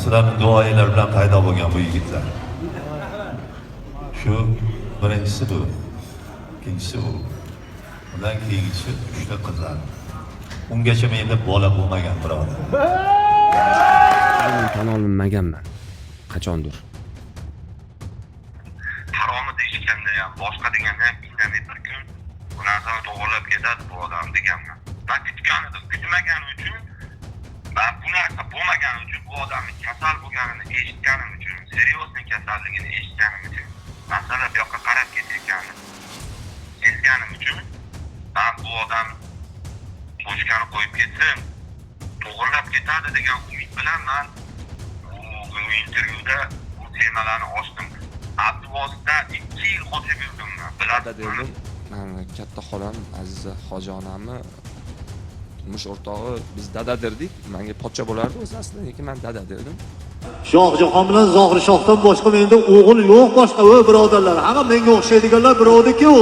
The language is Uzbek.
sizlarning duoinglar bilan paydo bo'lgan bu yigitlar. Shu birinchisi bu. Ikkinchisi bu. Undan keyingisi 3 ta qizlar. Ungacha menda bola bo'lmagan birodar. Men tan olmaganman. Qachondir. Haromi deyishganda ham boshqa deganda ham indamay bir kun bu narsani to'g'irlab ketadi bu odam deganman. Men kutmagani uchun, men bu narsa bo'lmagani uchun bu odamning kasal bo'lganini eshitganim uchun, seriozniy kasalligini eshitganim uchun, masala bu yoqqa qarab ketayotganini sezganim uchun, men bu odam boshqani qo'yib ketsin, to'g'irlab ketadi degan umid bilan men bu intervyuda bu temalarni ochdim. Abduvosita 2 yil qotib yurdim. Biladi dedim. Katta xolam Aziza Xojonamni turmush o'rtog'i biz dada derdik. Menga pochcha bo'lardi o'zi aslida, lekin men dada derdim. Shohjahon bilan Zohir Shohdan boshqa menda o'g'il yo'q boshqa birodarlar. Hamma menga o'xshaydiganlar birovniki u.